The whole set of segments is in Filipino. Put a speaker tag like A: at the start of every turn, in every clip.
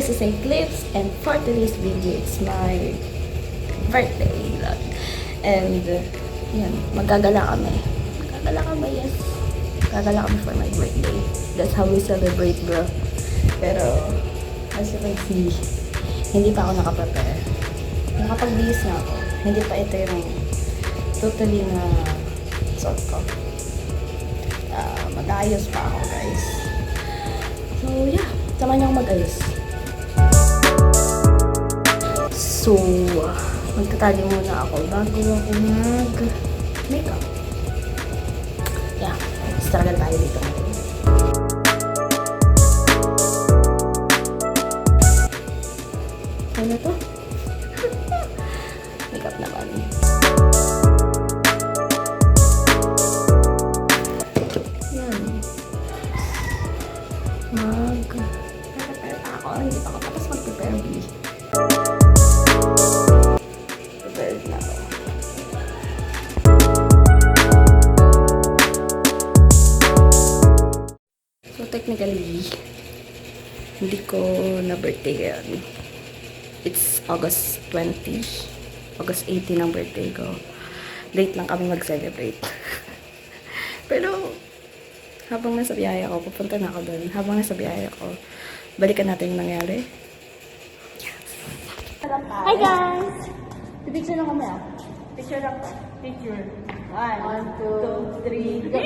A: this is Eclipse, and for today's video, it's my birthday vlog. And, yun, magagala kami. Magagala kami, yes. Magagala kami for my birthday. That's how we celebrate, bro. Pero, as you can see, hindi pa ako nakaprepare. Nakapag-bihis na ako. Hindi pa ito yung totally na suot ko. Mag-aayos pa ako, guys. So, yeah. Sama niyo akong mag-ayos. So, magtatali muna ako bago ako mag-makeup. Yeah. Struggle tayo dito. Ano to? Makeup naman. Yan. Prepare pa ako. Hindi pa ako tapos mag-prepare. Prepared na ako. So, technically, hindi ko na birthday yan. It's August 20. August 18 ang birthday ko. Late lang kami mag-celebrate. Pero, habang nasa biyaya ko, pupunta na ako doon. Habang nasa biyaya ko, balikan natin yung nangyari. Yes. Hi guys! Picture lang kami ah. Picture lang. Picture. 1, 2, 3, go!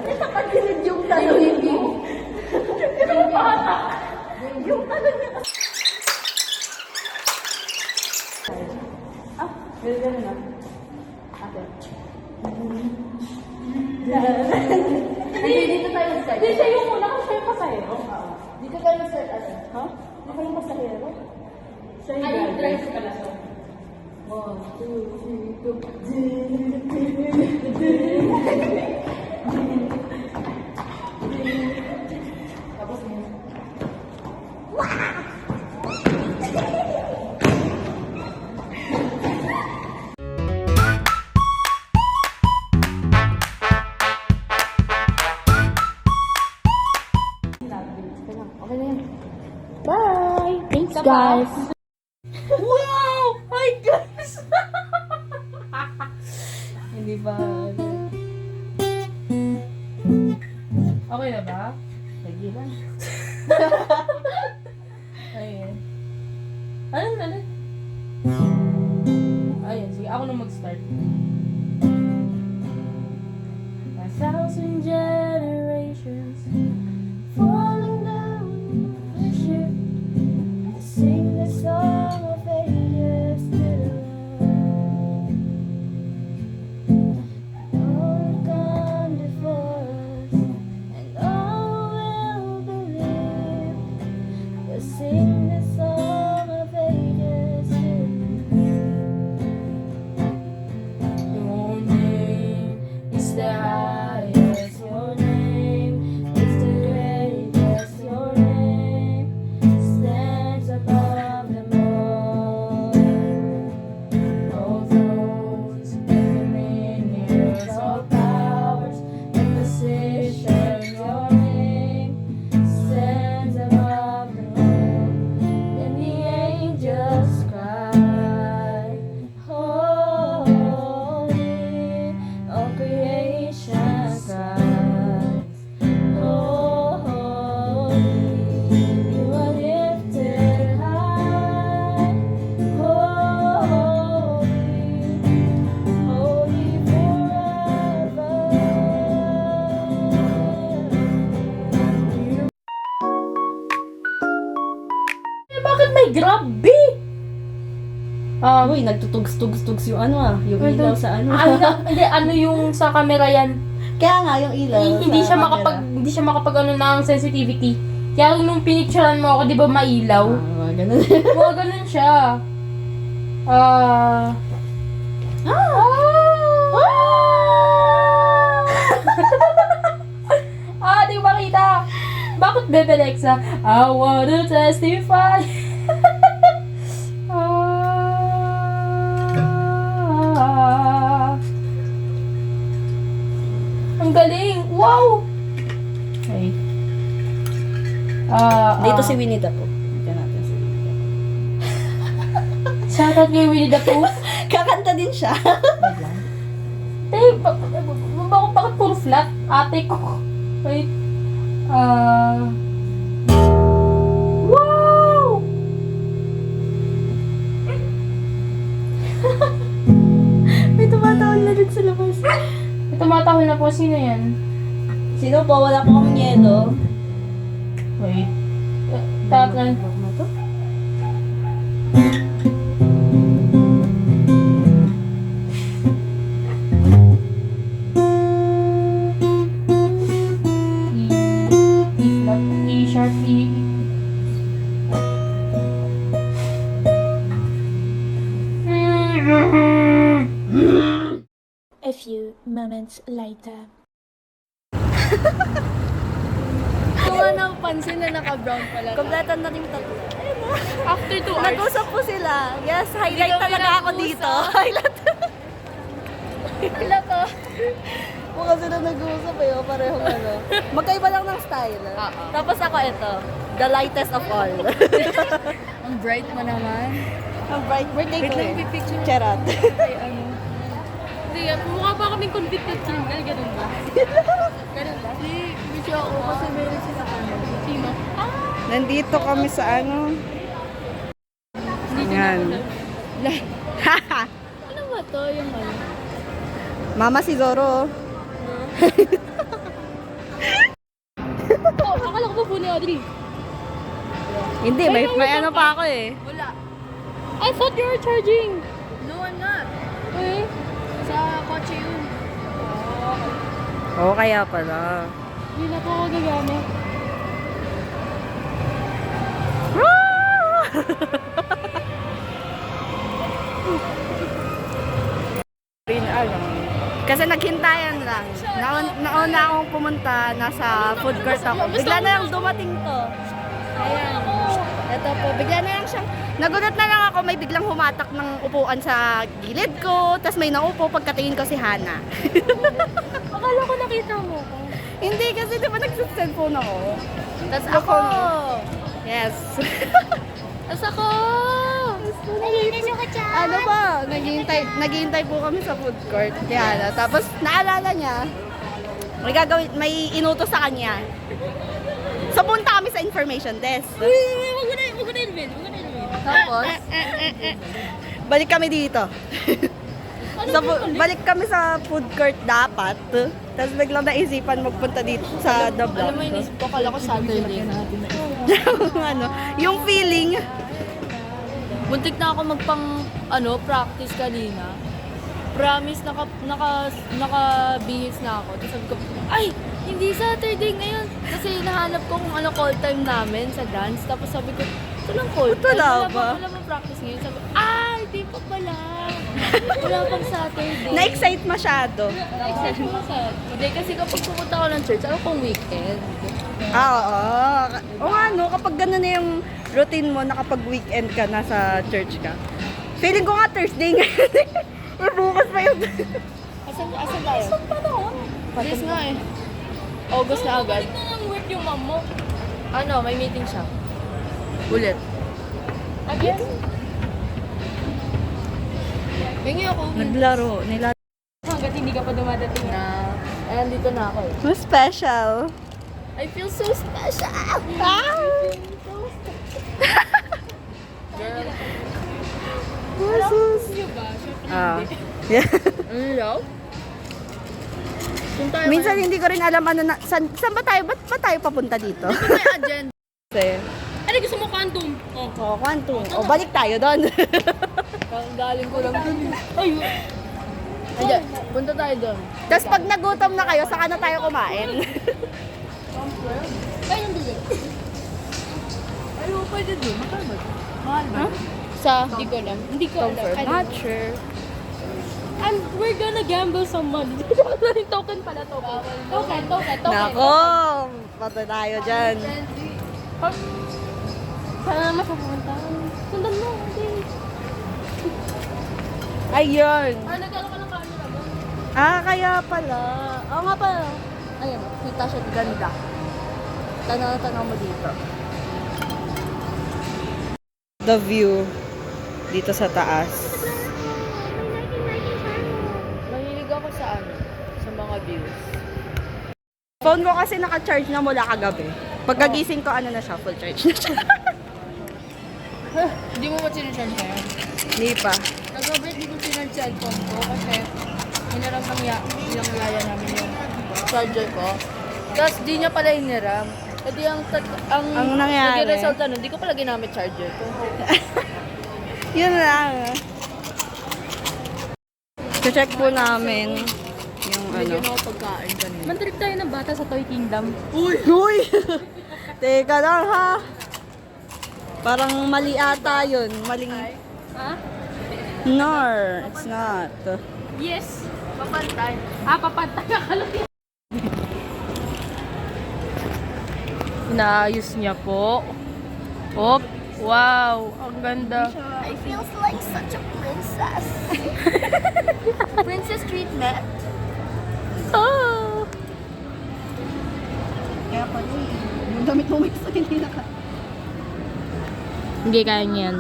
A: Nakapagilid yung tanong hindi. Yung ano niya. Gano'n na. Okay. Dito tayo start. Dito siya yung muna kasi siya yung pasahero. Dito tayo start. Ha? Ako yung pasahero? Siya yung driver pala siya. 1, 2, 3, 2. Tapos mo. Okay na yan. Bye! Thanks, guys! Wow! Hi, guys! Hindi ba? Okay na ba? Lagi lang. Ayan. Ano? Ayan, sige. Ako na mag-start. A thousand generations falling down the ship to sing the song of ages to love. All gone before us, and all will believe. We'll sing the song of ages to love. Your name is the highest. Your name is the greatest. Your name stands above them all. All thrones and dominions, all powers and positions. Your name stands above them all. And the angels cry, holy, all creation cries, holy, you are lifted high, holy, holy forever. Bakit may grabe?
B: Uy, nagtutugs-tugs-tugs yung yung ilaw sa
A: Hindi, ano yung sa camera yan?
B: Kaya nga, yung ilaw
A: Hindi
B: sa
A: siya
B: camera.
A: hindi siya makapag ano ng sensitivity. Kaya nung pinicturean mo ako, di ba mailaw?
B: Ganun.
A: Ganun siya. Di ba kita? Bakit Bebe Lexa? I wanna testify. Ang galing! Wow!
B: Nandito si Winnie the Pooh. Tignan natin si Winnie the
C: Shoutout kay Winnie the Pooh.
B: Pooh. Kakanta din siya.
C: Bakit puro flat? Ate ko. Wait. Wow!
B: May tumatawag na din sa labas.
C: May tumatahol na po. Sino yan?
B: Sino po? Wala po kaming yelo.
C: Wait. Tatlan.
B: Ano to?
C: E flat. E sharp. E.
D: A few moments later.
C: Kung nga napansin na naka-brown pala.
B: Kompleto na rin tatlo.
C: After 2 hours.
B: Nag-usap po sila. Yes, highlight
C: Hindi kami
B: talaga ako
C: nag-uusap.
B: dito. Highlight.
C: Wala to.
B: Mukha sila nag-uusap eh. Parehong ano. Magkaiba lang ng style.
C: Oo.
B: Tapos ako ito. The lightest of all.
C: Ang bright mo naman.
B: Ang bright birthday ko eh.
C: pipicture mo.
B: Charot.
C: Ay, ano. Hindi, mukha ba kaming convicted criminal? Ganun ba? Ganun ba? Hindi siya ako kasi meron siya sa kanila. Sino?
A: Nandito kami sa ano. Yan.
C: Ano ba to? Yung ano?
A: Mama si Zoro.
C: Oh, akala ko ba po ni Audrey?
A: Hindi, may ano pa ako eh.
C: Wala. I thought you were charging. No, I'm not. Eh? Sa kotse yun.
A: Oo, kaya pala.
C: Hindi na po ako gagamit.
A: Rin alam. Kasi naghintayan lang. Nauna akong pumunta, nasa food court ako. Bigla na lang dumating to. Ayan. Ito po, bigla na lang siyang... Nagulat na lang ako, may biglang humatak ng upuan sa gilid ko. Tapos may naupo pagkatingin ko si Hana.
C: Akala ko nakita mo ko.
A: Hindi, kasi di ba nagsiselfone ako? Tapos
C: Ako!
A: ako... Yes.
C: Tapos ako!
A: Ano ba? Naghihintay po kami sa food court. Kaya tapos naalala niya, may inutos sa kanya. So punta kami sa information desk.
C: Wag mo na i-reveal.
A: Tapos, balik kami dito. Balik kami sa food court dapat. Tapos biglang naisipan magpunta dito sa The Block.
C: Alam mo, inisip ko, akala ko Saturday.
A: Ano, yung feeling,
C: Muntik na ako practice kanina. Promise, nakabihis na ako. Tapos sabi ko, ay, hindi Saturday ngayon. Kasi nahanap ko kung ano call time namin sa dance. Tapos sabi ko, ito lang call time.
A: Wala ba?
C: Wala bang practice ngayon? Sabi ko, hindi pa pala. Wala pang Saturday.
A: na-excite masyado.
C: Na-excite mo sa Saturday. Kasi kapag pumunta ako ng church, alam kong weekend.
A: Oo. O nga no, kapag gano'n na yung routine mo na kapag weekend ka, nasa church ka. Feeling ko nga Thursday ngayon. Bukas pa yun.
C: Asan tayo? Asan pa noon? Yes nga eh. August na agad. Balik na ng work yung mom mo. Ano, may meeting siya. Ulit. Again? Hingi ako.
A: Naglaro.
C: Hanggat hindi ka pa dumadating na. Andito na ako eh.
A: Mas special.
C: I feel so special! Girl.
A: Jesus.
C: Sino ba?
A: Ah. Yeah.
C: Hello? Kung tayo
A: Minsan hindi ko rin alam ano na, saan ba tayo? Ba't ba tayo papunta dito?
C: may agenda.
A: Kasi,
C: Ano gusto mo quantum? Oh.
A: quantum. Balik tayo doon.
C: Galing ko lang dun. Ay! Hindi, punta tayo doon.
A: Tapos pag nagutom na kayo, saka na tayo kumain.
C: Ay, nandun. Ay, pwede doon. Mahal ba? Mahal ba? Sa, hindi ko alam. Hindi ko alam.
A: Not sure.
C: And we're gonna gamble some money. Token pala, token. Token.
A: Nako, patay tayo dyan.
C: Saan naman siya pumunta? Sundan mo, hindi.
A: Ayun.
C: Nagkala ka ng camera ba?
A: Kaya pala. Oo nga pala. Ayun, kita siya ganda. Tanaw mo dito. the view dito sa taas.
C: Mahilig ako sa ano, sa mga views.
A: Phone ko kasi naka-charge na mula kagabi. Pagkagising ko, ano na siya, full charge na siya.
C: Hindi mo ba sinusyan kaya?
A: Hindi pa.
C: Kagabi, hindi ko sinusyan cellphone ko kasi hiniram ng ilang laya namin yung charger ko. Tapos di niya pala hiniram. Kasi ang
A: nangyari?
C: naging result nun, hindi ko pala ginamit charger ko.
A: Yun lang. Check po namin yung ano.
C: Medyo ako pagkain kanina.
B: Mantrip tayo ng bata sa Toy Kingdom.
A: Uy! Teka lang ha. Parang mali ata yun. Maling...
B: Ha?
A: No, it's not.
B: Yes.
C: Papantay.
B: Papantay ka kalaki.
C: Inaayos niya po. Oh, wow. Ang ganda.
E: I feels like such a princess. Princess treatment.
C: Oh.
A: Kaya pala yung damit mo may sa hindi naka...
C: Hindi kaya niyan.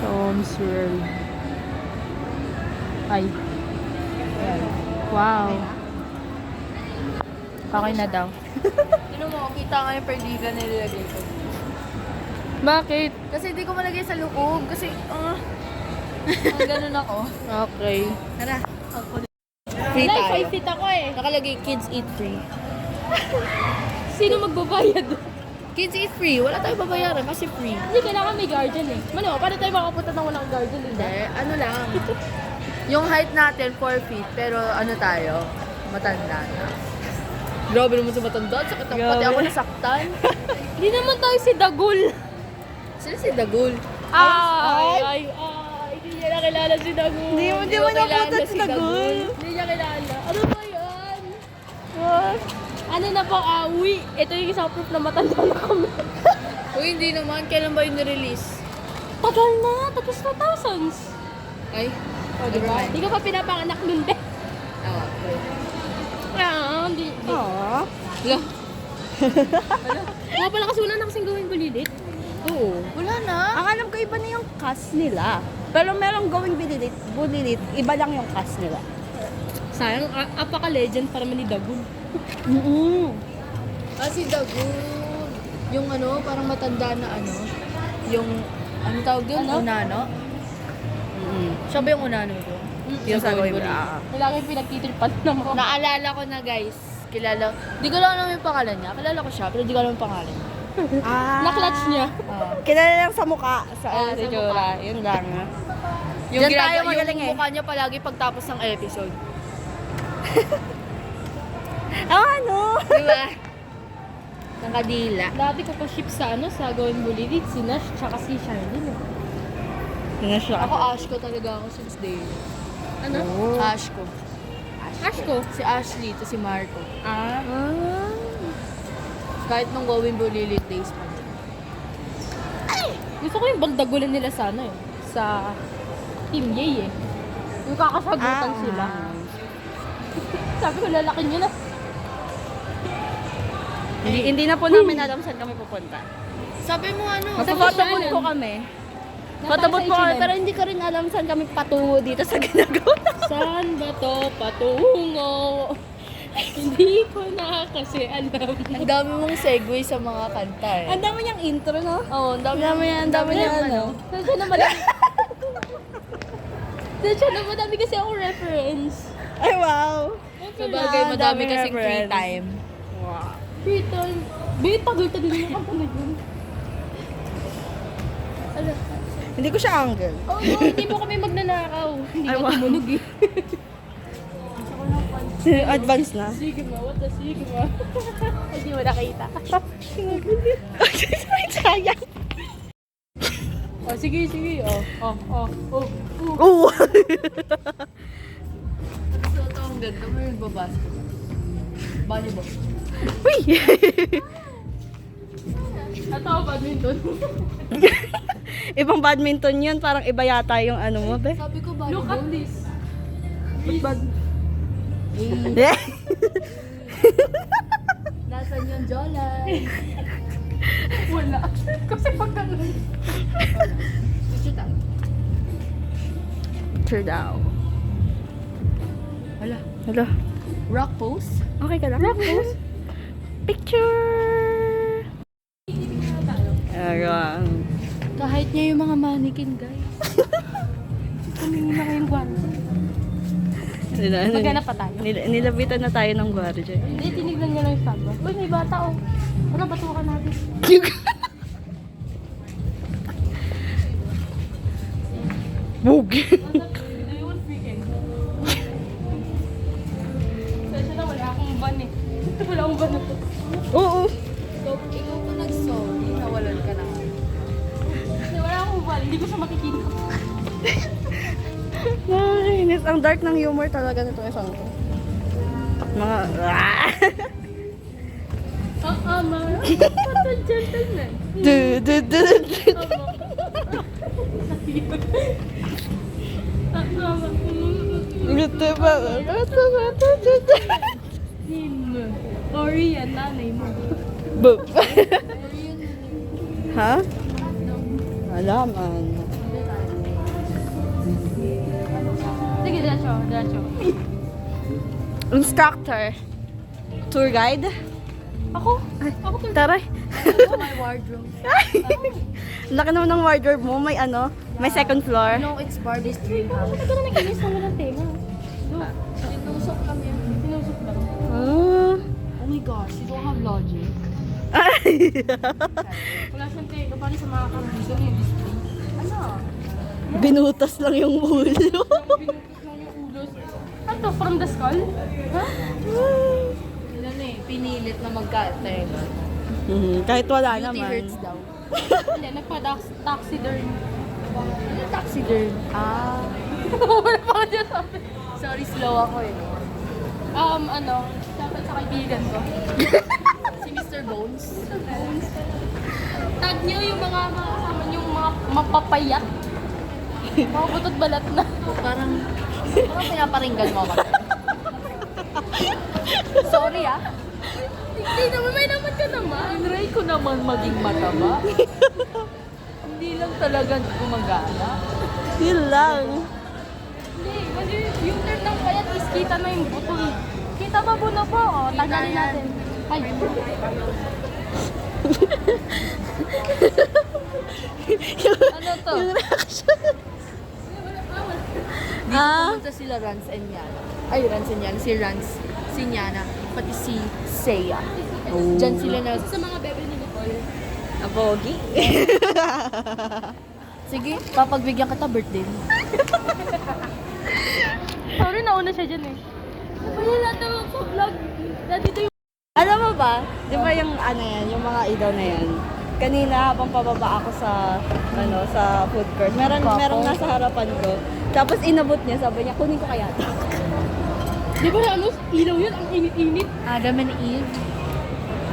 C: Tom's World. Ay. Wow. Okay na daw. Sino mo, kita nga yung perdigan na nilagay ko. Bakit? Kasi hindi ko malagay sa loob. Kasi, ganun ako. Okay. Tara. Free tayo.
B: 5 feet ako eh.
C: Nakalagay, kids eat free.
B: Sino magbabayad?
C: Kids eat free. Wala tayong babayaran kasi free.
B: Hindi kailangan may guardian eh. Mano, paano tayo makapunta ng walang guardian eh?
C: Hindi, ano lang. Yung height natin, 4 feet. Pero ano tayo, matanda na. Grabe naman sa matanda. Sakit ang pati ako nasaktan.
B: Hindi naman tayo si Dagul.
C: Sino si Dagul?
B: Ay. Hindi niya nakilala si Dagul.
A: Hindi mo napunta si Dagul.
B: Hindi niya kilala. Ano ba yan? Ano na po, uwi. Ito yung isang proof na matanda na kami.
C: Uy, hindi naman. Kailan ba yung nirelease?
B: Tagal na, tapos 2000s.
C: Ay,
B: Diba? Hindi ka pa pinapanganak nun, be.
C: Oo.
B: Hindi.
A: Aww.
B: Wala pala kasi wala na kasing gawin bulilit.
C: Oo. Wala na.
A: Ang alam ko, iba na yung cast nila. Pero merong going bulilit, iba lang yung cast nila.
B: Sayang, apaka-legend para man ni Dagul.
C: Si Dagul. Yung ano, parang matanda na ano. Yung, ano tawag yun? Unano? Siya ba yung unano ko?
A: Yung sa going
B: Kailangan pinagtitripan na mo.
C: Naalala ko na guys. Kilala. Di ko lang alam yung pangalan niya. Kilala ko siya, pero di ko alam yung pangalan niya.
B: Na-clutch niya.
A: Kilala lang sa mukha. Sa
C: Ah, sa
A: itsura. Yun lang.
C: Yung,
A: Diyan tayo magaling
C: yung
A: eh.
C: mukha niya palagi pagtapos ng episode.
A: Ano?
C: Di ba? Nakadila.
B: Dati ko pa ship sa sa gawin bulilit, si Nash tsaka si Charlene.
A: Yun na siya.
C: Ako Ash ko talaga ako since day.
B: Ano?
C: Ash ko.
B: Ash ko?
C: Si Ashley, to si Marco.
B: Ah.
C: Kahit nung going bulilit days pa.
B: Gusto ko yung bandagulan nila sa ano eh. Sa Team Yay eh. Yung kakasagutan sila. Sabi ko lalaki nyo na.
A: Hindi na po namin alam saan kami pupunta.
C: Sabi mo ano?
A: Magpapotobot po kami. Patobot po kami, pero hindi ko rin alam saan kami patungo dito sa ginagawa.
B: Saan ba to patungo? Hindi ko na kasi alam.
C: Ang dami mong segue sa mga kanta eh.
A: Ang dami niyang intro, no?
C: Oo, ang dami
A: Ang dami niyang ano.
B: Saan na madami? Saan na madami kasi ako reference.
A: Ay, wow.
C: Sabagay, madami
A: Dami
C: kasing free
A: reference.
C: time.
A: Wow.
B: Free time. Be, tagal-tagal yung kanta na yun.
A: Hindi ko siya angle.
B: Oo, hindi mo kami magnanakaw. Hindi
A: Ay,
B: ka
A: wow.
B: tumunog eh.
A: Advance na.
B: Sigma, what the Sigma? Hindi mo nakita.
A: Sayang.
B: Oh, sige. Oh.
A: Oo.
C: So, ito ang ganda mo yung babasketball. Volleyball.
A: Uy!
B: Ito, badminton.
A: Ibang badminton yun. Parang iba yata yung ano mo, be.
C: Sabi ko
B: Look
C: volleyball.
B: at this.
A: Eh.
C: Nasaan yung Jolay?
B: Wala. Kasi pag ganun.
C: Picture tayo.
A: Picture daw.
C: Hala.
A: Hello.
C: Rock pose?
A: Okay ka lang? Picture! Ayan.
B: Kahit niya yung mga mannequin, guys. Tumingin na kayong gwardiya. Maghanap pa tayo.
A: Nilabitan na tayo ng gwardiya.
B: Hindi, tinignan niya lang yung samba. Uy, may bata oh. Tara, batukan natin.
A: Bug!
B: Sensya na, wala akong van eh. Wala akong van na to.
A: Oo.
C: So, ikaw pa nag-sorry, nawalan ka na.
B: Kasi wala akong van, hindi ko siya makikita.
A: Nakakainis. Ang dark ng humor talaga nito isang to. Mga...
B: Ang ama. What a gentleman.
A: Du, du, du, du.
B: Ang ama.
A: Gusto ba? Gusto ba?
B: Him. Ori yan, nanay mo.
A: Boop. Ha? Alaman.
B: Sige, diretso, diretso.
A: Instructor. Tour guide.
B: Ako? Ako to.
A: Taray.
C: Oh, my wardrobe.
A: Laki naman ng wardrobe mo. May ano? May second floor.
C: No, it's Barbie's dream house.
B: Bakit ka na nakinis na walang tema?
C: Tinusok kami.
B: Sinusok lang.
A: Ah.
C: Oh my gosh, you don't have logic.
B: Wala siyang tema. Paano sa mga karuso yung display?
C: Ano?
A: Binutas lang yung ulo.
B: Binutos lang yung ulo. Ano? From the skull? Ha?
C: Ano eh, pinilit na magka-tenga.
A: Kahit wala
C: Beauty
A: naman.
C: hurts daw.
B: Hindi, nagpa-taxiderm.
C: Ano taxiderm? Ah.
B: Wala pa ako dyan sabi.
C: Sorry, slow ako eh.
B: Ano, dapat sa kaibigan ko.
C: Si Mr. Bones.
B: Tag niyo yung mga kasama niyong mga mapapayat. Mga butot balat na.
C: Parang pinaparinggan mo ako. Sorry ah.
B: Hindi naman, may naman ka naman.
C: Try ko naman maging mataba. Hindi lang talaga gumagana.
A: Yun lang.
B: Hindi, kasi yung turn ng payat is kita na yung buto. Kita ba buno po? O, tanggalin natin. Ay.
C: Ano to?
A: Yung reaction.
C: Dito pumunta sila Rans and Yana. Ay, Rans and Yana. Si Rans, si Yana, pati si Seiya. Diyan sila na...
B: Sa mga bebe ni Nicole.
A: Abogi.
C: Sige, papagbigyan kita birthday.
B: Sorry, nauna siya dyan eh. Wala lahat naman ko vlog. Nandito yung...
A: Alam mo ba? Di ba yung ano yan, yung mga ilaw na yan? Kanina habang pababa ako sa sa food court. Meron nasa harapan ko. Tapos inabot niya, sabi niya, kunin ko kaya to.
B: Di ba ano, ilaw yun, ang init-init.
C: Adam and Eve.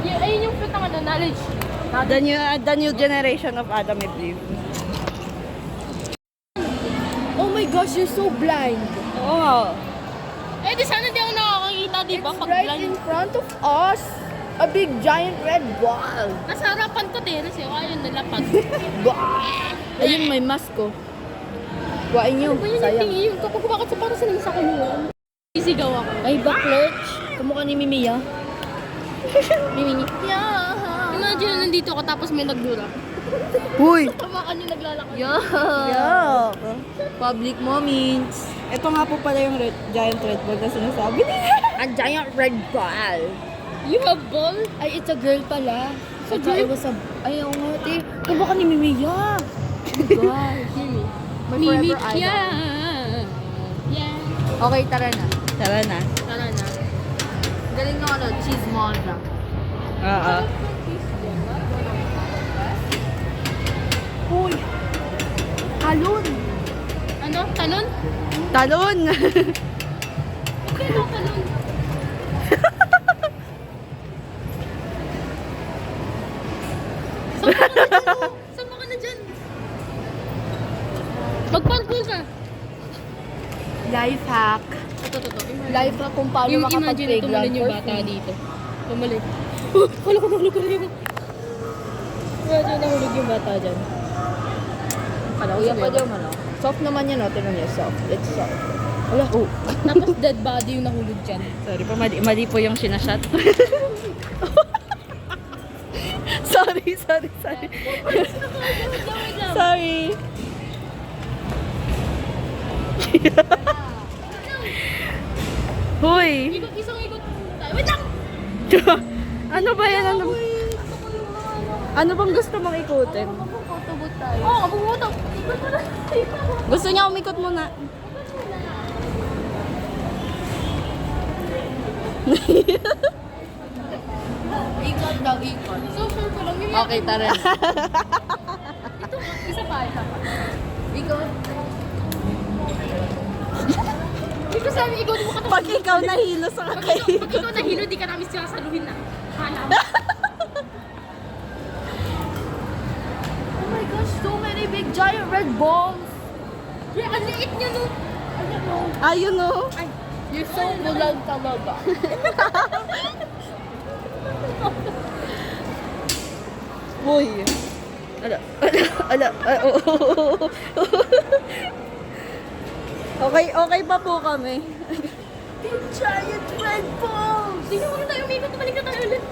B: Yun, ayun yung fruit ng ano, knowledge.
A: The new generation of Adam and Eve.
C: Oh my gosh, you're so blind.
A: Oo nga.
B: Eh, di sana di ako nakakakita, di ba? Pag
C: Right
B: blind.
C: in front of us. A big giant red ball.
B: Nasa harapan ko, Teres, eh. Ayun, nalapag.
C: Ayun, may mask ko. Kuhain nyo.
B: Ano yun yung
C: Sayang.
B: tingin yun? Kapag bakit sa parang sinang sa kanya? Sisigaw ako.
C: Ay, baklurch. Kamukha ni Mimiya.
B: Mimini. Yeah. Imagine, nandito ako tapos may nagdura.
A: Uy!
B: Tamaan yung naglalakad.
A: Yuck!
C: Public moments.
A: Ito nga po pala yung giant red ball na sinasabi niya.
C: A giant red ball.
B: You have ball?
C: Ay, it's a girl pala.
B: It's a
C: Ito,
B: girl?
C: it was a... Ay, oo nga, te. Kamukha ni Mimiya. God. My
B: Mimi.
C: forever idol.
B: Yeah.
C: Okay, tara na.
A: Tara na.
C: Tara na. Galing nyo ano, cheese monza.
A: Oo.
C: Uy! Halon!
B: Ano? Talon?
A: Talon!
B: Okay, no, talon. Saan ka na dyan? Mag-parkour ka.
C: Life hack.
B: Ito.
C: Life hack kung paano
B: Yung imagine ito
C: makapag-playground
B: yung
C: for
B: bata
C: free.
B: dito. Pumalik. Kala ko nahulog ko rin. Medyo nahulog yung bata dyan.
C: Ano, kuya pa dyan, ano? Soft naman yan, no? Tinan niya, soft. It's soft.
B: Wala. Tapos dead body yung nahulog dyan.
A: Sorry po, mali po yung sinashot. sorry. Sorry. Hoy!
B: Isang ikot tayo. Wait lang!
A: Ano ba yan? Ano bang gusto mong ikutin?
C: Magpapatubot tayo.
B: Oo, bumutok. Ikot mo na.
A: Gusto niya umikot muna.
C: Ikot daw, ikot.
B: So, sure ko lang. Yung
C: Okay, tara.
B: Ito, isa pa.
C: Ikot.
B: Hindi ko sabi, ikot mo ka.
A: Pag ikaw nahilo sa
B: Pag
A: kakaikot.
B: ikaw nahilo, di ka namin sasaluhin na. Hala mo.
C: Oh my gosh, so many big giant red balls.
B: Yeah, ang liit niya no.
A: Ayun o.
C: You're so bulag talaga.
A: Uy. Ala. Okay pa po kami.
C: Big giant red balls.
B: Tingnan mo na tayo, umikot, balik na tayo ulit.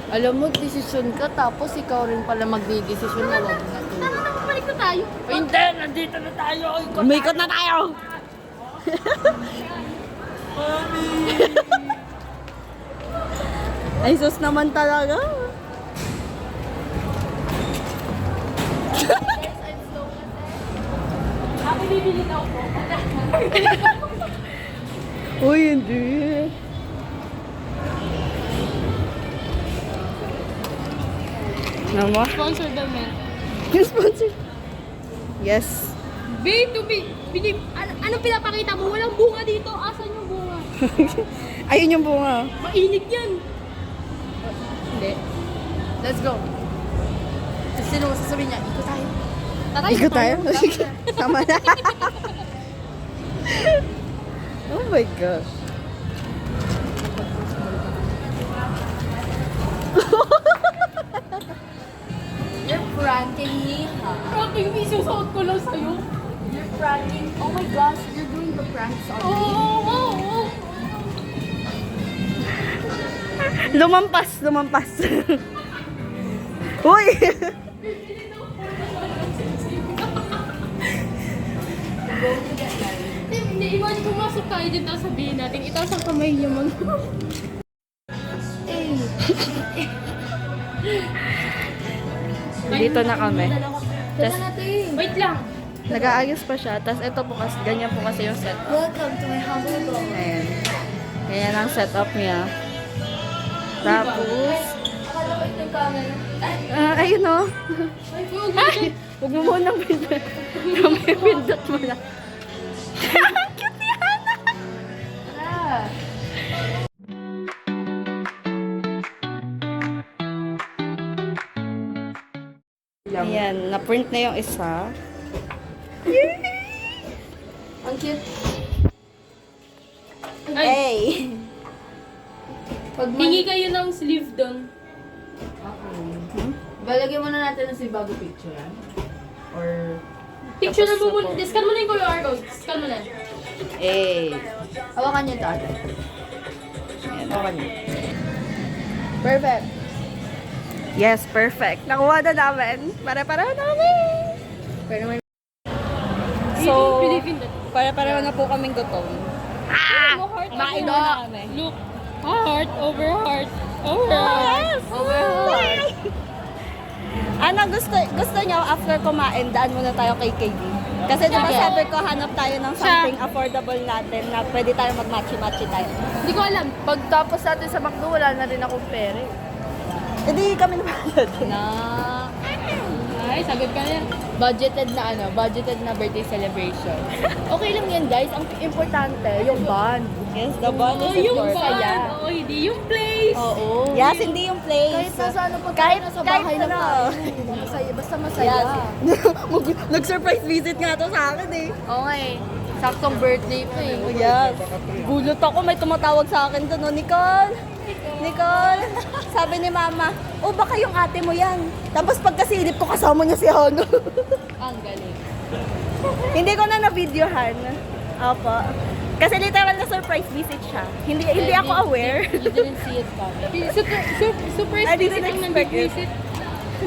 C: Alam mo, desisyon ka, tapos ikaw rin pala magdidesisyon na wag na to.
B: Tara, balik na tayo.
C: Hindi, nandito na tayo.
A: Umikot na tayo. Ay, sus naman talaga.
B: Ako bibili daw po.
A: Uy, hindi. Nama?
B: Sponsor daw, man.
A: Yung sponsor. Yes.
B: Babe, anong pinapakita mo? Walang bunga dito. Asan yung bunga?
A: Ayun yung bunga.
B: Mainit yan.
C: Hindi. Let's go. Sino sasabihin niya? Ikaw tayo.
A: Ikot tayo? Tama na. Oh my gosh.
C: You're pranking me, ha?
B: Pranking me, susuot ko lang sa'yo.
C: You're pranking. Oh my gosh, you're doing the pranks on me.
B: Oo.
A: Lumampas. Uy!
B: Hindi, imagine pumasok tayo dyan, tapos sabihin natin, itaas ang kamay niya man.
A: Dito na kami. Tas,
B: Wait lang.
A: nag-aayos pa siya. Tapos ito po kasi, ganyan po kasi yung setup.
C: Welcome to my humble abode.
A: Ayan. Ganyan ang setup niya. Tapos,
C: Akala ko ito yung camera.
A: ayun o.
B: Ay!
A: Huwag mo munang pindot. May pindot mo na. Cute ni Hana!
C: Tara.
A: Ayan, na-print na yung isa.
C: Ang cute.
A: Hey!
C: Pag
B: Hingi kayo ng sleeve doon.
C: Balagyan muna natin ng si bago picture, yan. Or...
B: Picture na
A: Tapos
B: mo
A: na po.
B: muna. Scan mo na yung QR code. Scan mo na.
A: Hey!
C: Hawakan niyo ito, ate.
A: Ayan.
C: Hawakan niyo. Perfect.
A: Yes, perfect. Nakuha na namin. Para-para namin.
C: Pero may...
A: So,
B: Believe in that.
A: para-para na po kaming gutom.
B: Mo heart
A: Kumain
B: over
A: na
B: heart.
A: kami.
B: Look. Heart over heart. Over heart.
A: Yes! Ano, gusto nyo after kumain, daan muna tayo kay KD. Kasi diba
B: Yeah.
A: sabi ko, hanap tayo ng something affordable natin na pwede tayo mag-matchy-matchy tayo.
B: Hindi ko alam.
C: Pagtapos natin sa McDo, wala na rin akong pere.
A: Hindi kami nabalad.
C: Na...
B: Ay, sagot ka na.
C: Budgeted na birthday celebration. Okay lang yan, guys. Ang importante, yung bond.
A: Yes, the bond
B: Oh,
A: is
B: yung
A: important.
C: saya.
B: band. Oo, hindi yung place.
C: Oo.
A: Yes, hindi yung place.
C: Kahit nasa ano pa tayo,
A: Kahit-
C: nasa
A: kahit
C: bahay lang
A: ano.
C: tayo. Masaya, basta masaya.
A: Yes. Nag-surprise visit nga to sa akin eh.
C: Oo nga eh. Saktong birthday pa eh.
A: Yes. Gulot ako, may tumatawag sa akin doon, oh, Nicole. Nicole, sabi ni Mama, oh baka yung ate mo yan. Tapos pagkasilip ko, kasama niya si Hano.
B: Ang galing.
A: Hindi ko na na-videohan. Opo. Kasi literal na surprise visit siya. Hindi ako aware.
B: You didn't see it coming. Surprise
A: I didn't
B: visit ang
A: expect it.
B: nag-visit.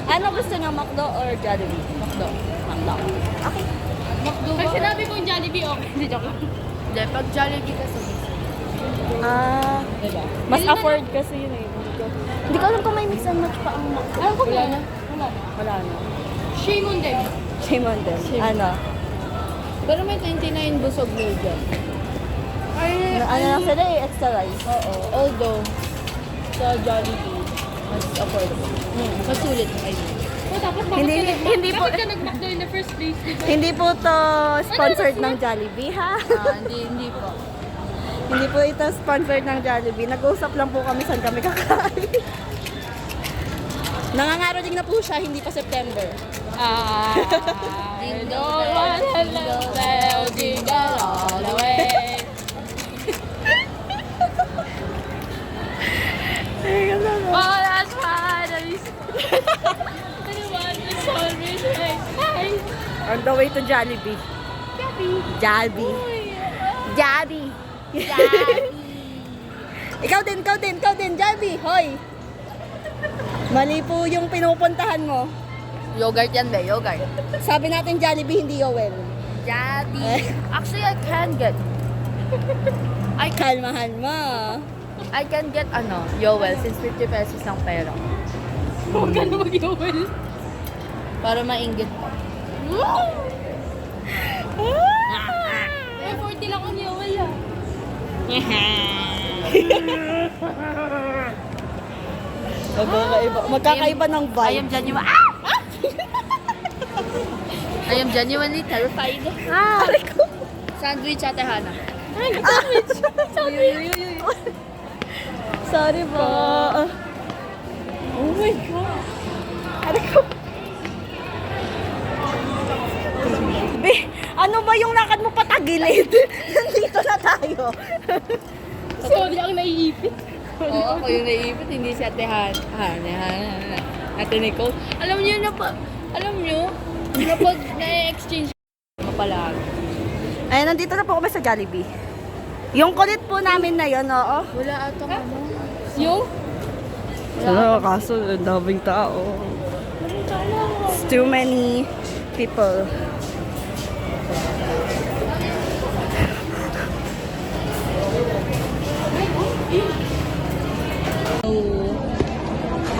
A: Ano gusto niya, McDo or Jollibee?
B: McDo.
A: McDo. Okay.
B: McDo ba? Pag sinabi kong Jollibee, okay. Hindi, joke lang.
C: Hindi, pag Jollibee kasi.
A: Ah,
B: Diba?
A: mas afford kasi yun eh. Hindi ko alam kung may mix and match pa ang McDo.
B: Alam ko wala na.
A: Wala na.
B: Shame on them.
A: Shame on them. Ano?
C: Pero may 29 busog meal dyan.
A: Ano lang sila eh, extra rice.
C: Oo. Although, sa Jollibee, mas affordable. Mas sulit, I mean.
B: Oh, tapos bakit
A: Hindi-
B: ka nag-
A: hindi po-
B: bakit ka nag-McDo in the first place, diba?
A: Hindi po to sponsored ng Jollibee, ha?
C: Hindi po.
A: Hindi po ito sponsored ng Jollibee. Nag-usap lang po kami saan kami kakain. Nangangaroling na po siya, hindi pa September.
B: I don't wanna love bell, jingle all the way. Oh, that's fine. Anyone is always right.
A: On the way to Jollibee. Jollibee. Jollibee. Ikaw din, Jollibee. Hoy. Mali po yung pinupuntahan mo.
C: Yogurt yan, be. Yogurt.
A: Sabi natin Jollibee, hindi Yowel.
C: Jollibee. Actually, I can get.
A: Kalmahan mo.
C: I can get, Yowel, since 50 pesos ang pera.
B: Huwag ka na mag-yowel.
C: Para mainggit pa.
B: Eh, 40 lang ang yowel ah.
A: Magkakaiba ng
C: I
A: vibe.
C: am genuine. I am genuinely terrified. Sandwich, Ate Hana.
A: Sorry po. Oh my God. Aray ko. Be, ano ba yung lakad mo patagilid? Nandito na tayo.
B: Sorry, ako naiipit.
C: Oo, ako yung naiipit, hindi si Ate Hana. Ate Nicole. Alam niyo na pag na-exchange ka pala.
A: Ay, nandito na po kami sa Jollibee. Yung kulit po namin na yun, oo.
C: Wala atong
B: Yung?
A: Kaso, daming tao. It's too many people.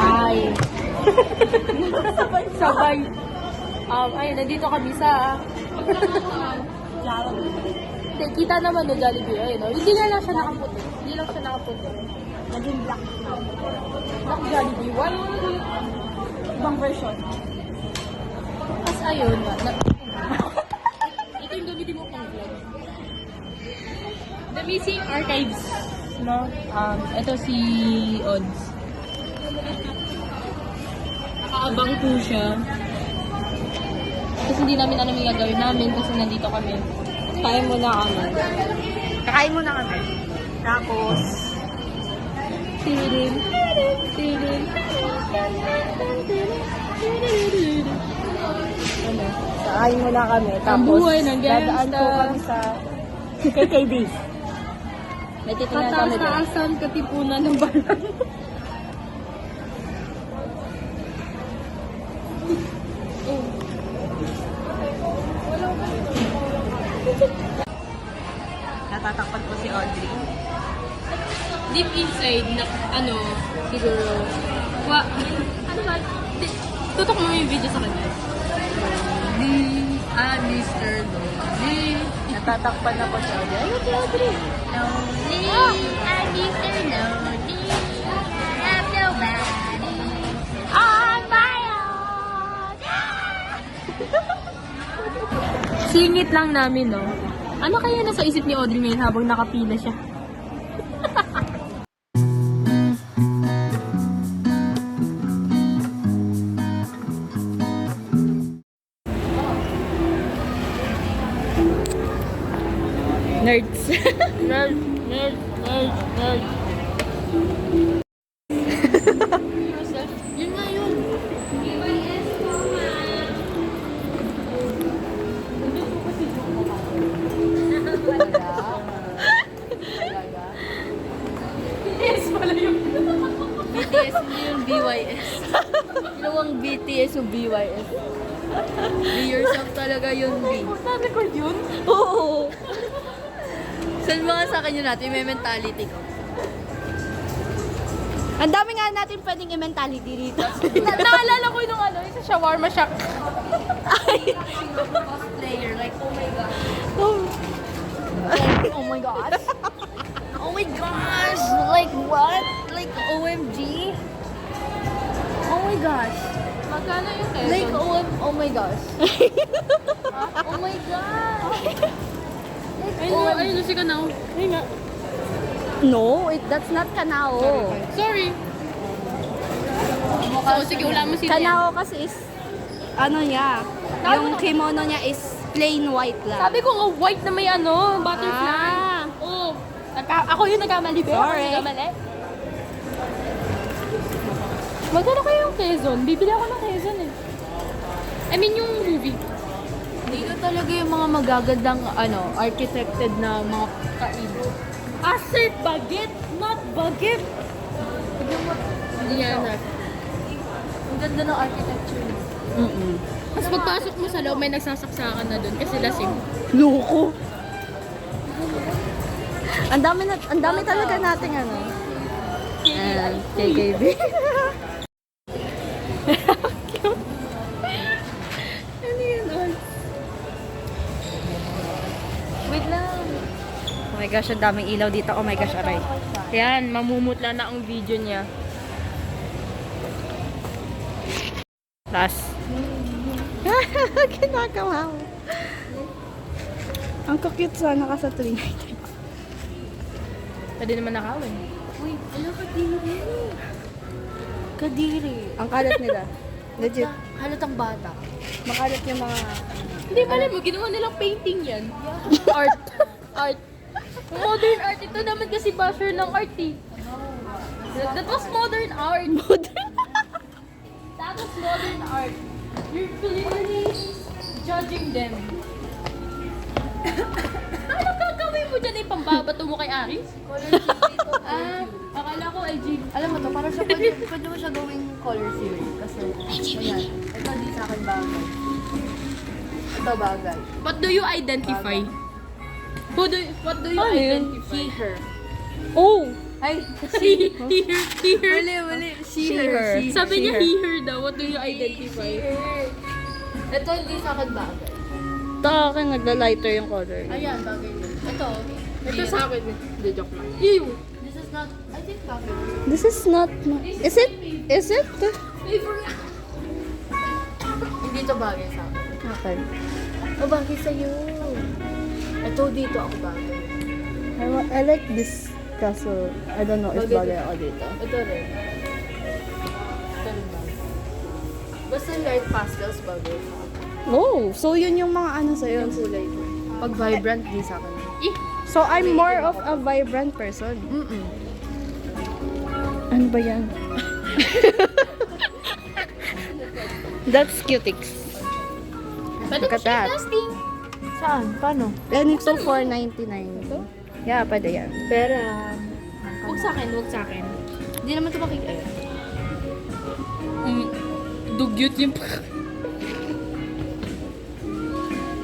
B: Hi. Sabay. Ayun, nandito kami sa Jollibee. Kita naman no Jollibee, ayun. Hindi nga lang siya nakaputi. Hindi lang siya nakaputi. Naging black. Black Jollibee. One ibang version. Tapos ayun, ito yung gamitin mo pang vlog. The Missing Archives. No? Ito si Odds. Nakaabang po siya. Kasi hindi namin alam yung gagawin namin kasi nandito kami.
A: Kain muna kami. Kakain muna kami. Tapos,
B: Tirin. Tirin.
A: kakain muna kami.
B: Ang
A: Tapos,
B: buhay ng
A: dadaan
B: gangsta.
A: po kami sa KKD. May titingnan kami doon.
B: Kataas-taasan katipunan ng balan.
A: Natatakpan po si Audrey.
B: Deep inside, na, siguro, ano ba? Tutok mo yung video sa kanya.
C: Mr. Lonely.
A: Natatakpan na po si Audrey. Ayun si Audrey.
E: Lonely, I'm Mr. Lonely. Have nobody on my own.
B: Singit lang namin, no? Ano kaya nasa isip ni Audrey ngayon habang nakapila siya?
A: Nerds.
B: Nerd, nerd, nerd, nerd.
C: Ginawang BTS yung BYS. Be yourself talaga yun, B.
B: Na-record yun?
A: Oo.
C: Saan mga sa akin yun natin, may mentality ko.
A: Ang dami nga natin pwedeng i-mentality dito.
B: Naalala ko yung ano, yung sa shawarma shack.
C: Player, like, oh my God.
B: Oh my gosh.
C: Oh my gosh! Like what? Like OMG? Oh my gosh.
B: Magkano yung Quezon?
C: Like oh my gosh. Oh my gosh.
B: Ayun, si Kanao. Ayun nga.
A: No, that's not Kanao.
B: Sorry. So, sige, wala mo sila.
A: Kanao kasi is, ano niya, yung kimono niya is plain white lang.
B: Sabi ko nga white na may ano, butterfly.
A: Ah.
B: Oo. Ako yung nagkamali, be. Ako
A: Sorry.
B: yung nagkamali. Magkano kayo yung Quezon? Bibili ako ng Quezon eh. I mean yung movie.
C: Dito talaga yung mga magagandang architected na mga kaino.
B: Sir, baget, not baget.
C: Hindi yan na. Ang ganda ng architecture.
B: Tapos pagpasok mo sa loob, may nagsasaksakan na doon kasi lasing.
A: Loko. Ang dami talaga nating ano. KKB. Ano yun?
C: Wait lang.
A: Oh my gosh, ang daming ilaw dito. Oh my gosh, aray.
B: Yan, mamumutla na ang video niya.
A: Last. Kinagawa mo. Ang cute sana ka sa tuwing.
B: Pwede naman nakawin.
C: Uy, alam kadiri. Kadiri.
A: Ang kalat nila. Legit.
C: Halatang bata.
A: Makalat yung mga...
B: Hindi pala mo, ginawa nilang painting yan. Art. Art. Modern art. Ito naman kasi basher ng art eh. That was modern art. That was modern art. You're clearly judging them. Ano gagawin mo dyan? Pambabato mo kay Aris? Akala ko LG.
C: Alam mo to, parang siya pwede mo siya gawing color theory. Kasi, ayan, ito di sa akin bagay. Ito bagay.
B: What do you identify? What do you identify?
C: He, her.
A: Oh!
C: Ay,
B: He, her.
C: mali.
A: She, her.
B: Sabi niya
A: her.
B: he, her daw. What do you identify?
C: Ito hindi sa akin bagay.
A: Ito akin nagla-lighter yung color.
C: Ayan, bagay din. Ito,
B: Ito sa akin. Hindi, joke lang. Ew!
C: this is not, I think bagay.
A: This is not... Is it? Is it?
C: Hindi to bagay sa akin.
A: Okay.
C: O, bagay sa'yo. Ito dito ako bagay.
A: I like this kaso I don't know if bagay ako dito.
C: Ito rin. Ito rin bagay. Basta light pastels bagay sa akin.
A: Oh, so yun yung mga ano sa'yo.
C: Yung kulay ko. Pag vibrant, di sa akin.
A: So I'm more of a vibrant person.
C: Mm-mm.
A: Ano ba yan? That's cutics.
B: Pwede
A: Look
B: mo
A: at
B: siya
A: that.
B: testing.
C: Saan? Paano?
A: And ito $4.99. Yeah, pwede yan.
C: Pera.
B: Huwag sa akin, huwag sa akin.
C: Hindi naman ito makikita.
B: Dugyot yung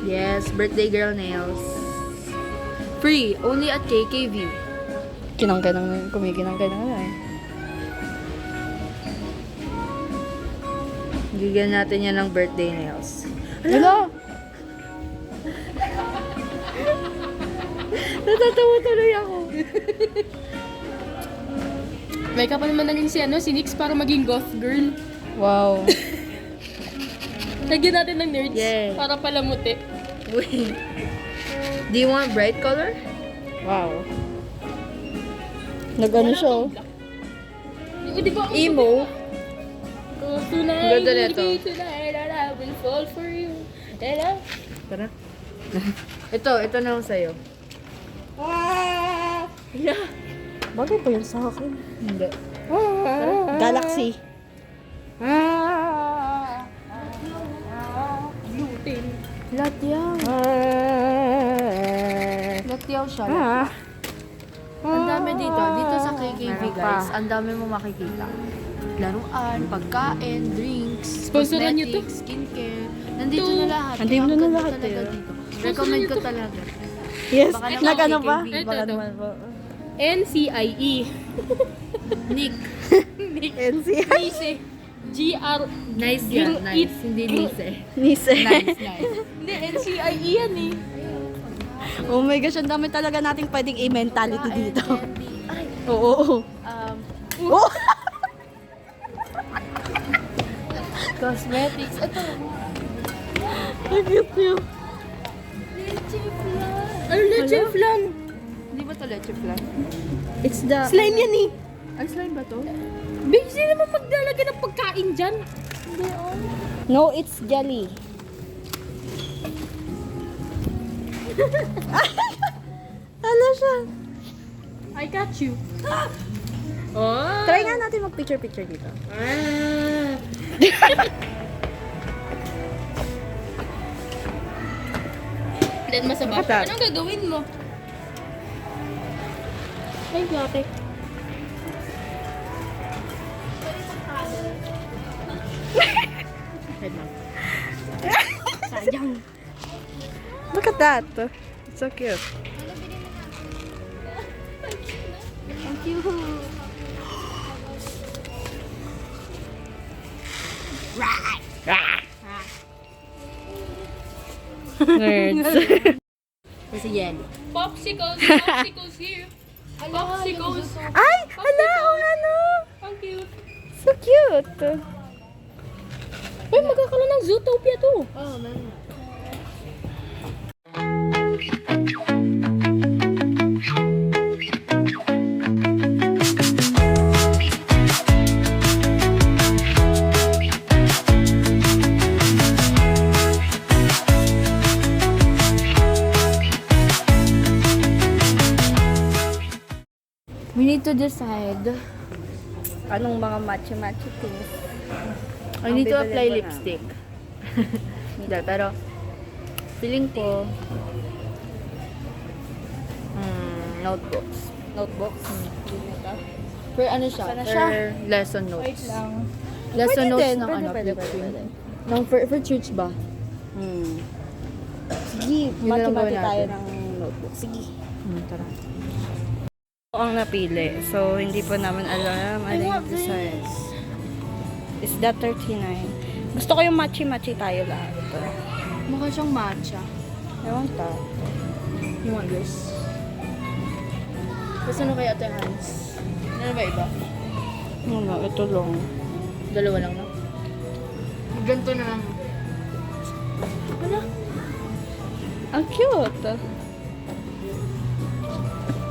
C: Yes, birthday girl nails. Free, only at KKV.
A: Kumikinang-kinang na eh.
C: Bigyan natin yan ng birthday nails.
A: Hello? Natatawa tuloy ako.
B: May kapal naman naging si Nix para maging goth girl.
A: Wow.
B: Lagyan natin ng nerds
C: Yay.
B: para palamuti.
C: Wait. Do you want bright color?
A: Wow. Nag-ano siya oh.
B: Di ba?
C: Emo?
B: Oh, tonight,
C: Ganda nito.
B: tonight, I will fall for you. Hello?
C: Tara. ito na lang sa'yo.
A: Bagay po yun sa akin.
C: Hindi.
A: Galaxy.
B: Gluten.
C: Latyaw. Latyaw siya. Ang dami dito. Dito sa KKV
A: Meron
C: guys,
A: pa.
C: ang dami mo makikita. laruan, pagkain, drinks,
B: Sponsoran niyo to?
C: cosmetics, skincare. Nandito na lahat.
A: Nandito
C: Kaya ang
A: na
C: ganda
A: lahat,
C: talaga
A: eh.
C: dito. Recommend ko talaga.
A: Yes,
C: Baka naman
A: nag-ano ba?
C: KKB.
B: Ito,
A: Baka
B: ito.
A: naman po.
B: NCIE.
C: Nick.
A: NCI.
B: Nice. GR.
C: Nice yan, nice. Hindi nice eh.
A: Nise.
C: Nice, nice.
B: Hindi, NCIE yan eh.
A: Oh my gosh, ang dami talaga nating pwedeng i-mentality dito. Oo. Oh!
C: Cosmetics. Ito.
A: Ang cute niyo.
B: Ano leche flan?
C: Hindi ba ito leche flan?
A: It's the...
B: Slime yan eh.
C: Ay, slime ba to?
B: Busy naman magdalaga ng pagkain dyan.
A: No, it's jelly. Ano siya?
B: I got you. Oh.
A: Try nga natin mag-picture-picture dito.
B: Then masaba.
A: Katat.
B: Anong gagawin mo? Ay, yate. Sayang.
A: Look at that. It's so cute.
B: Thank you.
A: Nerds.
C: Kasi yan.
B: Popsicles. Popsicles here. Popsicles.
A: Ay! Hala! Oh, ano?
B: Ang cute.
A: So cute.
B: Uy, magkakaroon ng Zootopia to.
C: Oh, man. We need to decide.
A: Anong mga matcha-matcha things?
C: I need to
A: bibilin
C: apply
A: ko na.
C: lipstick. Hindi, pero feeling ko notebooks.
A: Notebooks.
C: For ano siya?
A: Sana
C: For
A: siya?
C: lesson notes.
B: lang.
C: Lesson
A: Pwede
C: notes
A: din.
C: ng
A: Pwede,
C: ano,
A: pwede,
C: Flip
A: pwede,
C: Screen.
A: pwede.
C: Ng for church ba?
A: Sige,
C: Yun na lang
A: matcha-matcha
C: gawin
A: tayo
C: natin.
A: ng notebook. Sige.
C: Tara.
A: Ito ang napili. So, hindi pa naman alam ano yung designs. Is that 39? Gusto ko yung matcha-matcha tayo lahat.
C: Mukha siyang matcha.
A: Ewan ta.
C: You want this? Tapos ano kay Ate Hans? Ano ba iba?
A: Ano, ito lang.
C: Dalawa lang na? Ganito na lang.
A: Ano? Ang cute.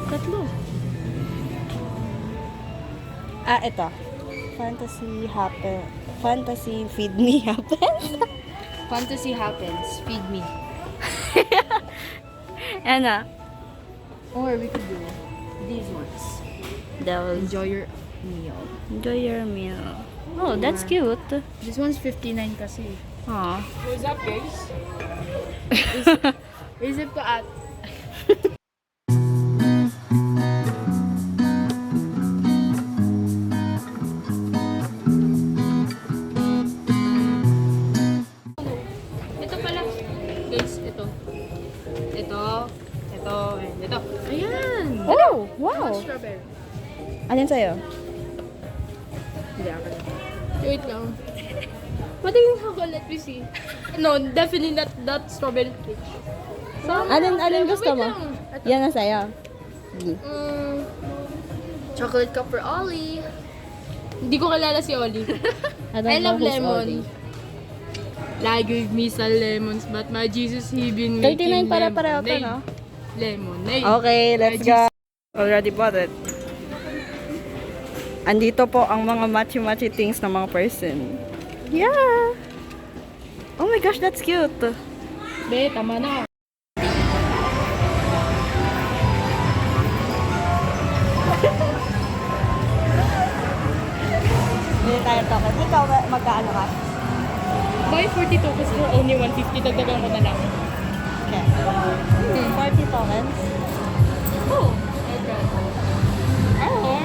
A: Tatlo. Ah, ito. Fantasy feed me happen.
C: Fantasy happens. Feed me.
A: Ano?
C: Or we could do these ones.
A: Those.
C: Enjoy your meal.
A: Enjoy your meal. Oh, that's cute.
C: This one's 59 kasi.
A: Aw.
B: What's up, guys?
C: Isip ko at
B: Ito pala. Guys, ito. Ito. Ito. And ito.
C: ayan!
A: Oh, wow.
C: Strawberry.
A: Alin sa'yo?
C: Hindi ako.
B: Wait lang. Patingin ako, let me see. No, definitely not that strawberry cake.
A: Alin gusto
B: Wait
A: mo?
B: lang.
A: Yan na sa'yo. Sige.
C: Chocolate cup for Ollie.
B: Hindi ko kilala si Oli.
A: I don't
B: I
A: know
B: love
A: who's
B: lemon.
A: Oli.
B: Like gave me some lemons, but my Jesus, he been
A: 39
B: making
A: para-pareho to,
B: lemonade.
A: no?
B: Lemonade.
A: Okay, let's go. Already bought it. Andito po ang mga matchy-matchy things ng mga person. Yeah! Oh my gosh, that's cute.
B: Be, tama na.
A: Hindi tayo token. Ikaw, magkaano ka?
B: Buy 42 kasi for only 150. Dagdagan ko na lang.
A: Okay. 40 tokens.
B: Oh, okay. Oh.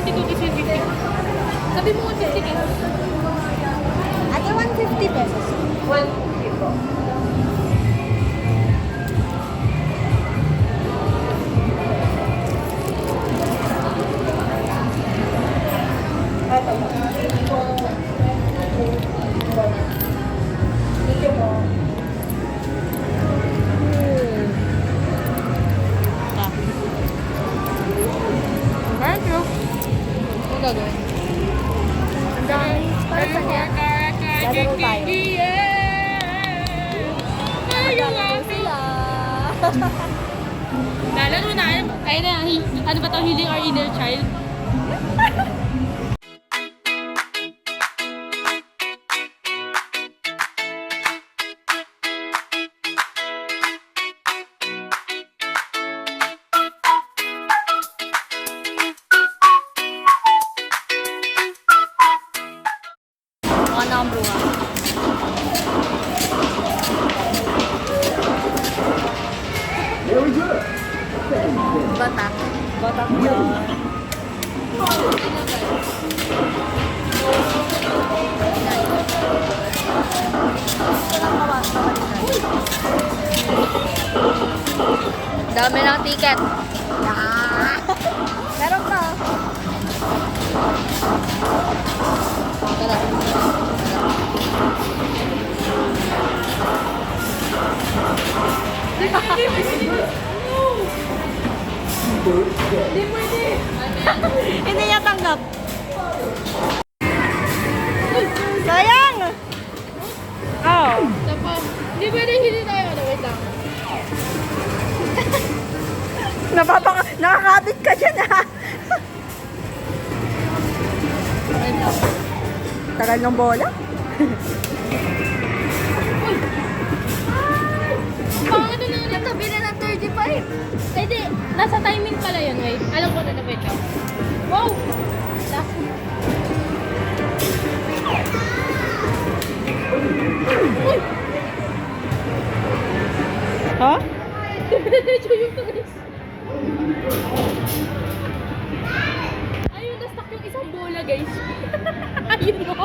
B: 150 cookies with 50. Sabi mo 150 ka.
C: Ate, 150 pesos.
A: 150 po. Ito po. Thank you po.
B: Thank you. Ano gagawin?
C: Ang dami. Para sa niya. Lalaro tayo. Lalaro sila.
B: Lalaro na. Ayun na, ano ba ito? Healing our inner child?
C: Mga number 1. Batak. Batak yan.
E: Dami ng ticket.
C: Meron pa. Hindi niya tanggap. Sayang! Oh.
B: Tapos, hindi pwede hindi tayo. Wait lang.
C: Nakakabit ka dyan ha. Tagal ng bola.
B: Pangit na lang. Natabi na ng 35. Ay, di. Nasa timing pala yun. Wait. Alam ko na. Wait lang. Wow! Last. Uy!
C: Ha?
B: Diretso yung tulis. Ayun, na-stuck yung isang bola, guys. Ayun mo.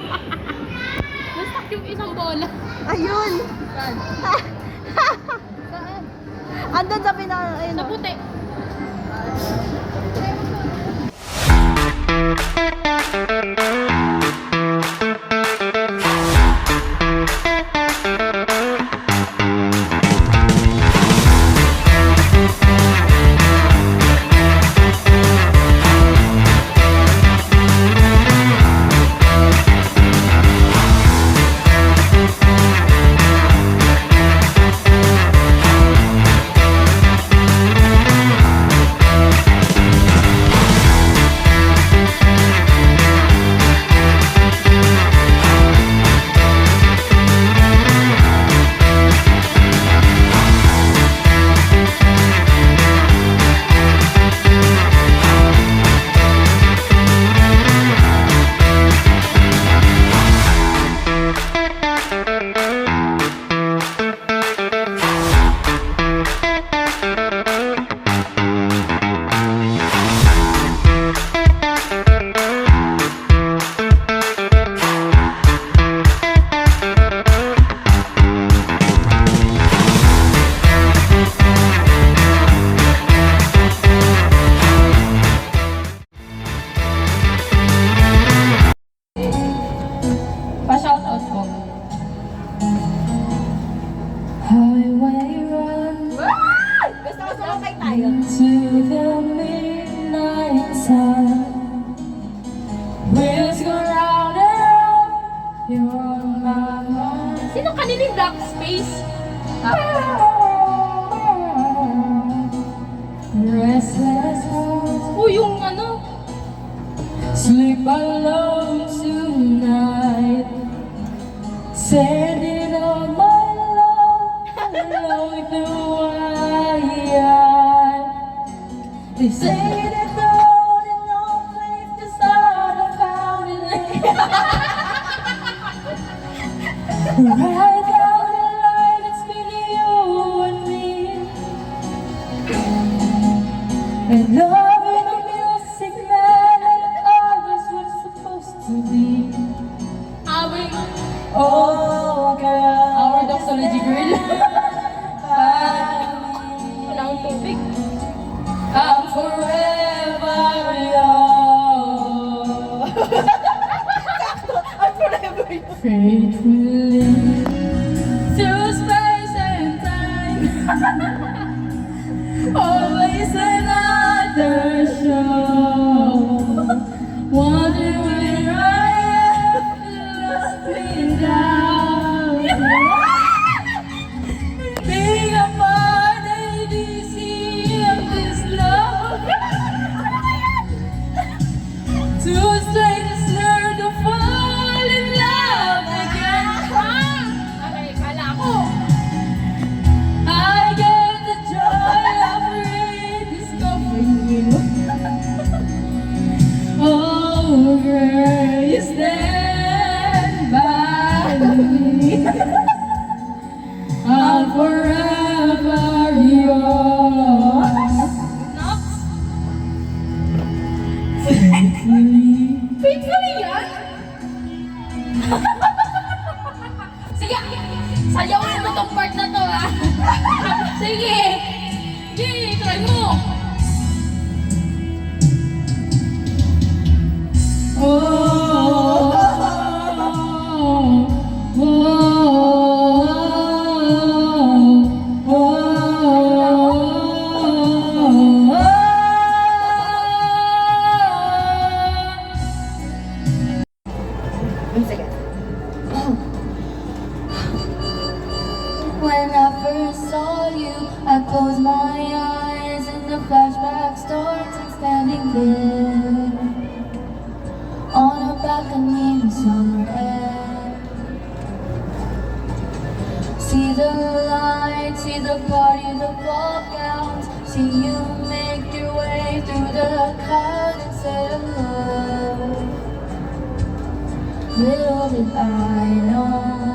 B: Na-stuck yung isang bola.
C: Ayun.
B: Saan? Saan?
C: Andun sa pinaka... Ayun.
B: Sa
C: oh.
B: puti. Pa-shoutout po.
D: Highway run
C: Gusto ko sumakay tayo.
D: to the midnight sun. Wheels go round and round, you're on my mind.
B: Sino kanina yung black space?
D: Restless heart,
B: Yung ano?
D: sleep alone tonight. Sending all my love along the wire. They say that the only no place to start a fountain. Right down the line, it's been you and me. And love in the music, man, and faithfully through space and time. Always another show. Wonder where I am, lost without you. Being a part ABC of this love. Two strangers learn to fall in love again.
B: Okay, kala ko.
D: I get the joy of rediscovering you. Oh, girl, you stand by me. I'm forever yours. Faithfully.
B: Faithfully yan? Sige, sayawin mo tong part na to ha. Sige. Sige, try mo.
D: When I first saw you, I closed my eyes and the flashback starts. I'm standing there on a balcony in summer air. See the lights, see the party, the walkouts. See you make your way through the crowd and say hello. Little did I know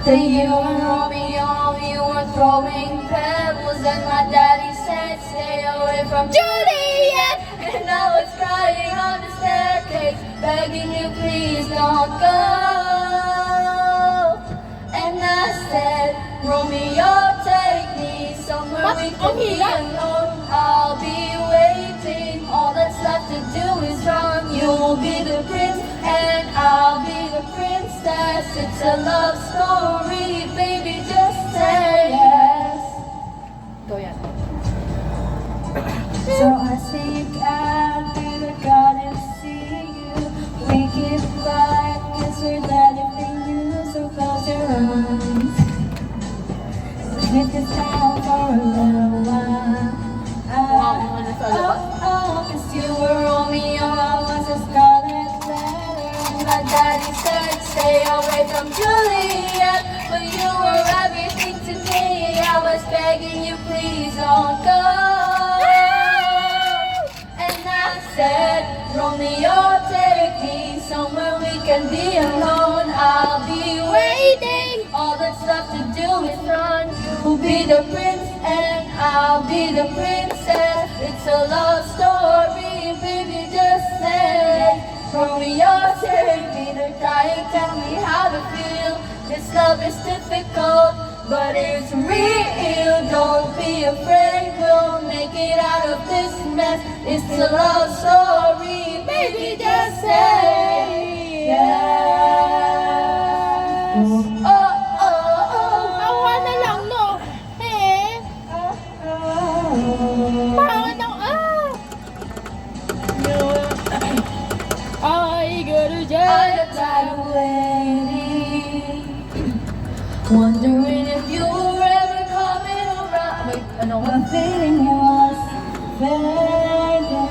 D: that you and Romeo, you were throwing pebbles, and my daddy said, stay away from Juliet. And I was crying on the staircase, begging you, please don't go. And I said, Romeo, take me somewhere we can be alone. I'll be waiting. All that's left to do is run. You'll be the prince, and I'll be the princess. It's a love story, baby, just say yes.
B: Go yan.
D: So I sneak out through the garden to see you. We keep quiet, cause we're glad if they knew. So close your eyes. Hit this down for a little while. Cause you were Romeo, I was a scarlet letter. And my daddy said, stay away from Juliet. But you were everything to me. I was begging you, please don't go. And I said, Romeo, take me somewhere we can be alone. I'll be waiting. All that's left to do is run. You'll be the prince and I'll be the princess. It's a love story, baby, just say. Romeo, take me. They're trying to tell me how to feel. This love is difficult, but it's real. Don't be afraid, we'll make it out of this mess. It's a love story, baby, just say yes. Oh, oh, oh.
B: Awa na lang, no? Eh? Bakit ang I got a
D: I
B: jet.
D: got tired of waiting, wondering if you were ever coming around. Wait, ano? The feeling was fading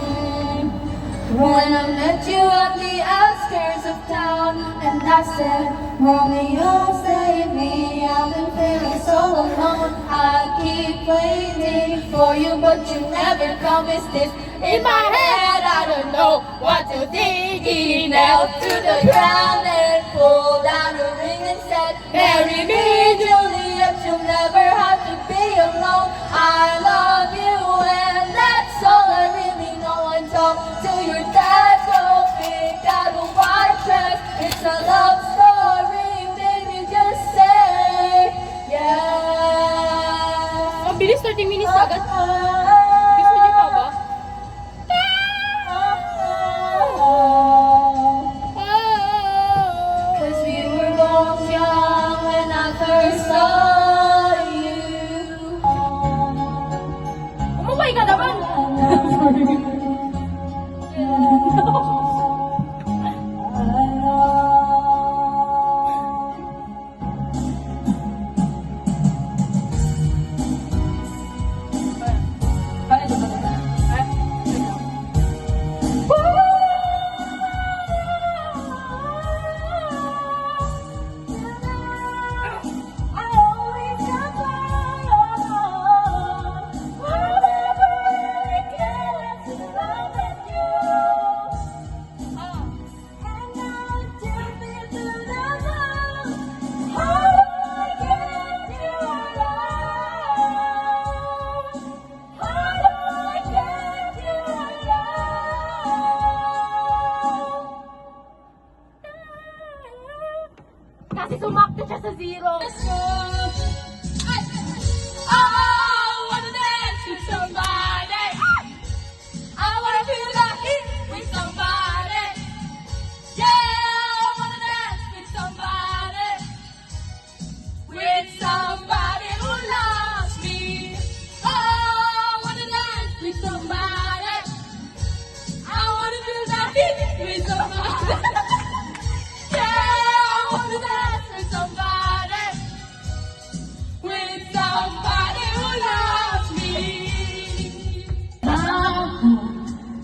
D: when I met you at the outskirts of town, and I said, Romeo, save me. I've been feeling so alone. I keep waiting for you, but you never come. Is this in my head? I don't know what to think. He knelt to the ground and pulled out a ring and said, marry me, Juliet. You'll never have to be alone. I love you, and that's all I really know. And talk to your dad, go pick out a white dress. It's a love story, baby, just say yes.
B: Ang bilis, 30 minutes na agad. Gusto niyo pa ba? Kasi sumakto siya sa zero.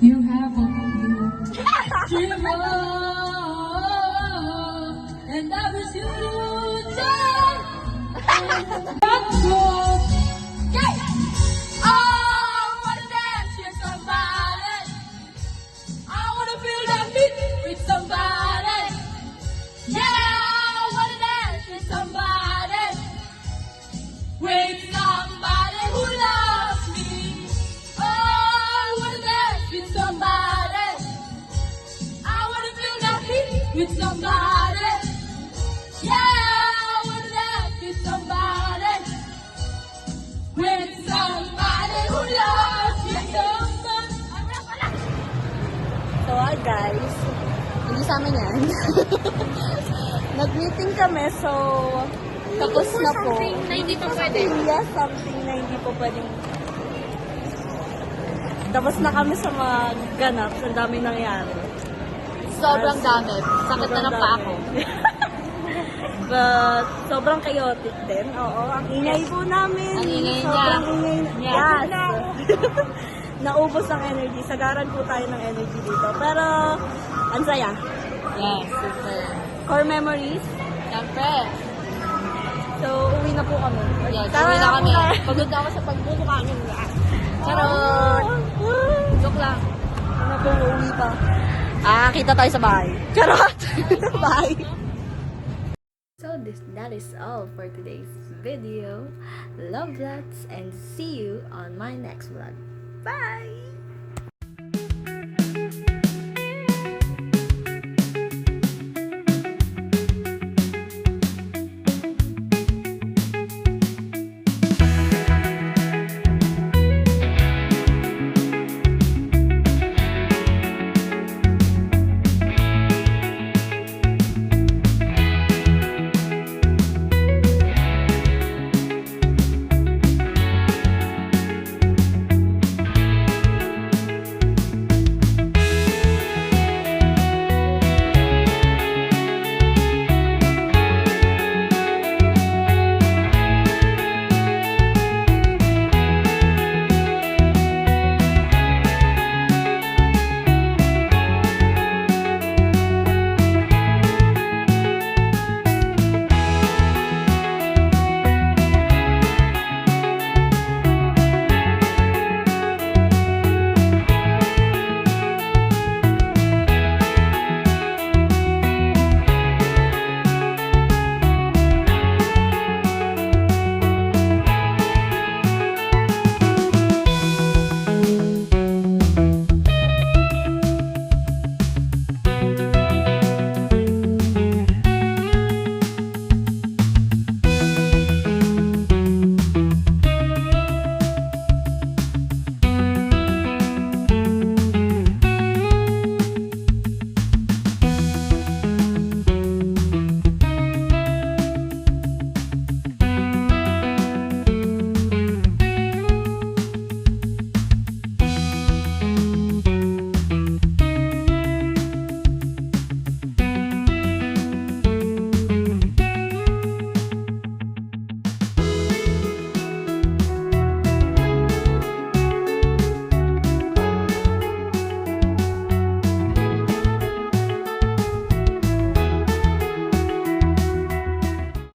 D: You have a dream of, and I wish you with somebody. Yeah, I wanna dance with somebody. With somebody who loves me so much.
A: So, hi guys. Hindi sa amin yan. Nag-meeting kami, so tapos na po.
C: Na hindi pa pwede.
A: Yes, something na hindi po pwedeng. Tapos na kami sa mga ganap. Ang daming nangyari.
C: Sobrang dami. Sakit na ng paa ko.
A: But, sobrang chaotic din. Oo, ang ingay po namin.
C: Ang ingay niya.
A: Sobrang ingay.
C: Yes.
A: Naubos ang energy. Sagaran po tayo ng energy dito. Pero, ang saya.
C: Yes, super.
A: Core memories.
C: Siyempre.
A: So, uwi na po kami.
C: Yes,
A: Tara
C: uwi na kami.
A: po
C: Pagod na ako sa pagbubuka ng lahat.
A: Charot!
C: Joke lang.
A: Ano po, uwi pa. Kita tayo sa bahay. Charot! Bye! So, that is all for today's video. Love lots and see you on my next vlog. Bye!